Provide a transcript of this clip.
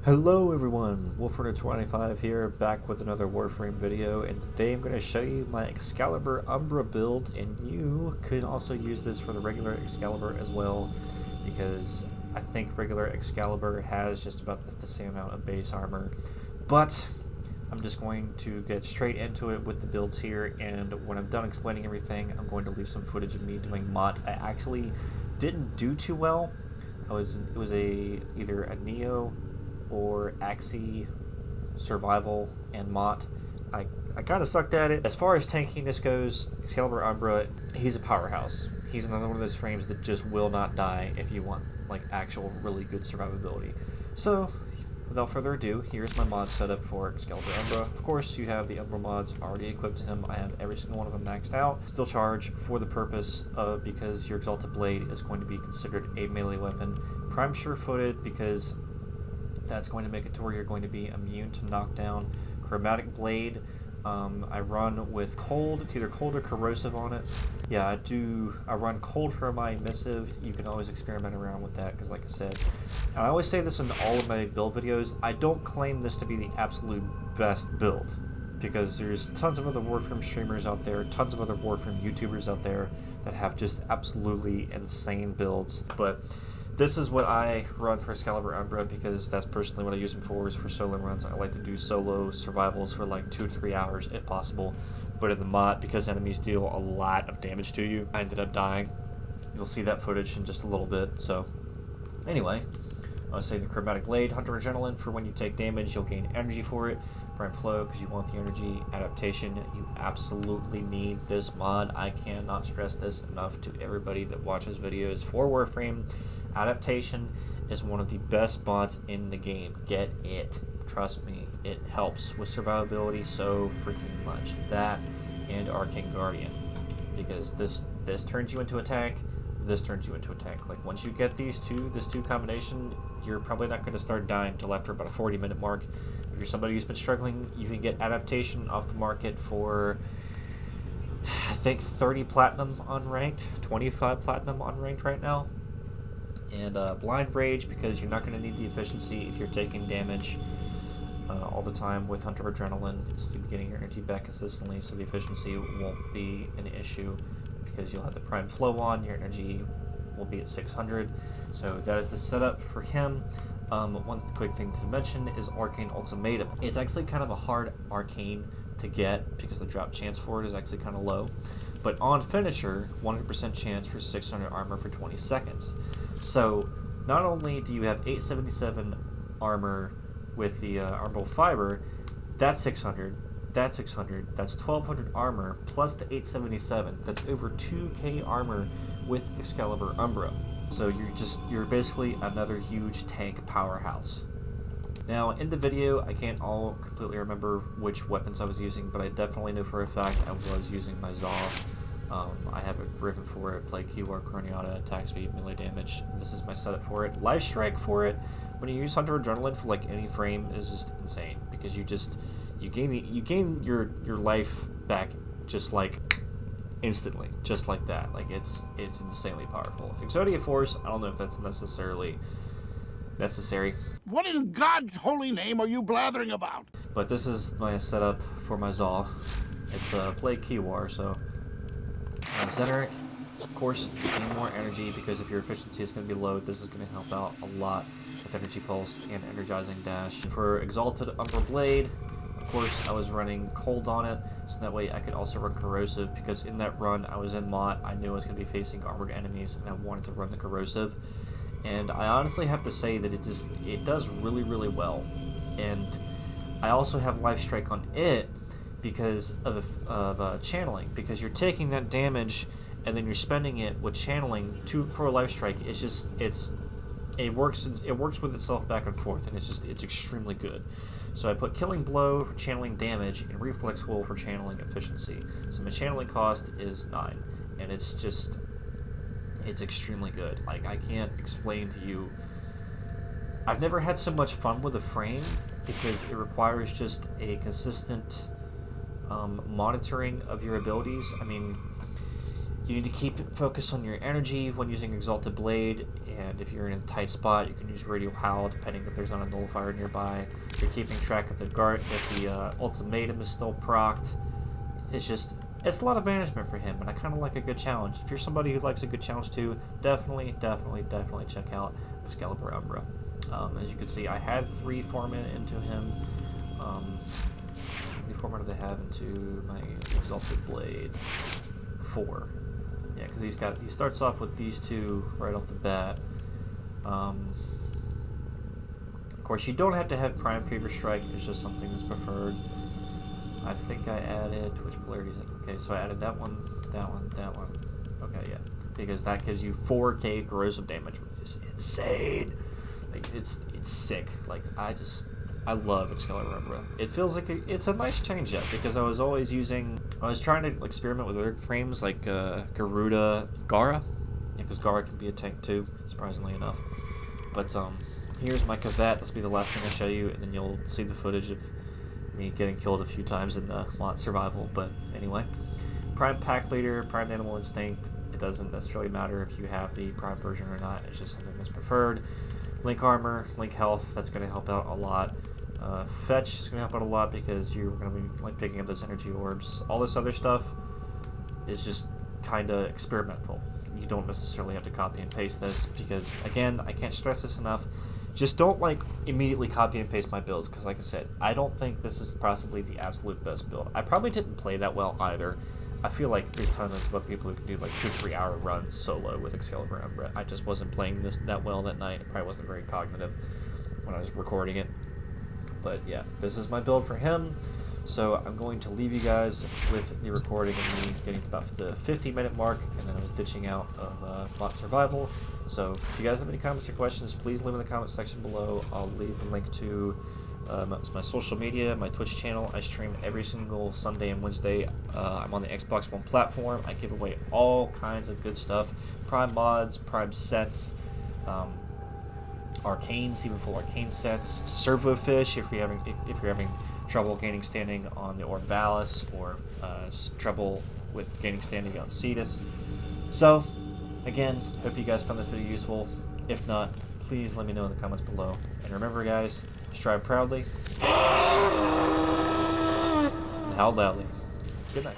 Hello everyone, Wolfrunner25 here, back with another Warframe video, and today I'm going to show you my Excalibur Umbra build, and you could also use this for the regular Excalibur as well, because I think regular Excalibur has just about the same amount of base armor, but I'm just going to get straight into it with the builds here, and when I'm done explaining everything, I'm going to leave some footage of me doing Mott. I actually didn't do too well. It was either a Neo or Axie survival and Mott. I kind of sucked at it. As far as tankiness goes, Excalibur Umbra, he's a powerhouse. He's another one of those frames that just will not die if you want like actual really good survivability. So without further ado, here's my mod setup for Excalibur Umbra. Of course, you have the Umbra mods already equipped to him. I have every single one of them maxed out. Still charge for the purpose of, because your Exalted Blade is going to be considered a melee weapon. Prime Sure-Footed because that's going to make it to where you're going to be immune to knockdown. Chromatic Blade, I run with cold. It's either cold or corrosive on it. Yeah, I run cold for my missive. You can always experiment around with that because, like I said, and I always say this in all of my build videos, I don't claim this to be the absolute best build because there's tons of other Warframe streamers out there, tons of other Warframe YouTubers out there that have just absolutely insane builds. But this is what I run for Excalibur Umbra because that's personally what I use them for, is for solo runs. I like to do solo survivals for like 2 to 3 hours if possible. But in the mod, because enemies deal a lot of damage to you, I ended up dying. You'll see that footage in just a little bit. So anyway, I was saying the Chromatic Blade, Hunter Adrenaline for when you take damage, you'll gain energy for it. Prime Flow because you want the energy. Adaptation, you absolutely need this mod. I cannot stress this enough to everybody that watches videos for Warframe. Adaptation is one of the best mods in the game. Get it. Trust me, it helps with survivability so freaking much. That and Arcane Guardian. Because this turns you into a tank, this turns you into a tank. Like once you get this two combination, you're probably not going to start dying until after about a 40-minute mark. If you're somebody who's been struggling, you can get Adaptation off the market for I think 30 platinum unranked, 25 platinum unranked right now. And Blind Rage because you're not going to need the efficiency if you're taking damage all the time with Hunter Adrenaline. It's getting your energy back consistently, so the efficiency won't be an issue because you'll have the Prime Flow on. Your energy will be at 600. So that is the setup for him. One quick thing to mention is Arcane Ultimatum. It's actually kind of a hard arcane to get because the drop chance for it is actually kind of low. But on Finisher, 100% chance for 600 armor for 20 seconds. So not only do you have 877 armor with the Armable Fiber, that's 600, that's 600, that's 1200 armor plus the 877. That's over 2k armor with Excalibur Umbra. So you're basically another huge tank powerhouse. Now in the video, I can't all completely remember which weapons I was using, but I definitely know for a fact I was using my Zaw. I have a Riven for it, Plague Keyword, Croniata, attack speed, melee damage. This is my setup for it. Life Strike for it, when you use Hunter Adrenaline for like any frame, is just insane because you gain your life back just like instantly, just like that. Like it's insanely powerful. Exodia Force, I don't know if that's necessary. What in God's holy name are you blathering about? But this is my setup for my Zaw. It's a Plague Keywar, so Zeneric, of course, to gain more energy because if your efficiency is going to be low, this is going to help out a lot with Energy Pulse and Energizing Dash. And for Exalted Umbra Blade, of course, I was running cold on it, so that way I could also run Corrosive because in that run I was in Mott, I knew I was going to be facing armored enemies, and I wanted to run the Corrosive. And I honestly have to say that it does really, really well. And I also have Life Strike on it because of channeling, because you're taking that damage and then you're spending it with channeling for a Life Strike. It works with itself back and forth, and it's extremely good. So I put Killing Blow for channeling damage and Reflex Will for channeling efficiency. So my channeling cost is 9, and it's extremely good. Like I can't explain to you. I've never had so much fun with a frame because it requires just a consistent monitoring of your abilities. I mean, You need to keep focus on your energy when using Exalted Blade, and if you're in a tight spot, you can use Radio Howl, depending if there's not a nullifier nearby. If you're keeping track of the guard, if the Ultimatum is still procced. It's a lot of management for him, and I kind of like a good challenge. If you're somebody who likes a good challenge too, definitely check out Excalibur Umbra. As you can see, I had 3 4-mana into him. How many 4 mana did I have into my Exalted Blade? 4. Yeah, because he starts off with these 2 right off the bat. Of course, you don't have to have Prime Fever Strike. It's just something that's preferred. I think I added, which polarity is it? Okay, so I added that one. Okay, yeah, because that gives you 4k corrosive damage, which is insane. Like it's sick. Like I love Excalibur Umbra. It feels like it's a nice change up because I was trying to experiment with other frames like Garuda, Gara, because Gara can be a tank too, surprisingly enough. But here's my Kavat. This will be the last thing I show you, and then you'll see the footage of me getting killed a few times in the Lot Survival. But anyway, Prime Pack Leader, Prime Animal Instinct. It doesn't necessarily matter if you have the Prime version or not. It's just something that's preferred. Link Armor, Link Health. That's going to help out a lot. Fetch is going to help out a lot because you're going to be like picking up those energy orbs. All this other stuff is just kind of experimental. You don't necessarily have to copy and paste this because, again, I can't stress this enough. Just don't like immediately copy and paste my builds because, like I said, I don't think this is possibly the absolute best build. I probably didn't play that well either. I feel like there's tons of other people who can do like 2-3 hour runs solo with Excalibur Umbra. I just wasn't playing this that well that night. It probably wasn't very cognitive when I was recording it. But yeah, this is my build for him. So I'm going to leave you guys with the recording of me getting to about the 50-minute mark, and then I was ditching out of Lot Survival. So if you guys have any comments or questions, please leave in the comment section below. I'll leave a link to my social media, my Twitch channel. I stream every single Sunday and Wednesday. I'm on the Xbox One platform. I give away all kinds of good stuff. Prime mods, Prime sets, arcanes, even full arcane sets, servo fish if you're having trouble gaining standing on the Orb Valis, or trouble with gaining standing on Cetus. So again, hope you guys found this video useful. If not, please let me know in the comments below. And remember guys, strive proudly and howl loudly. Good night.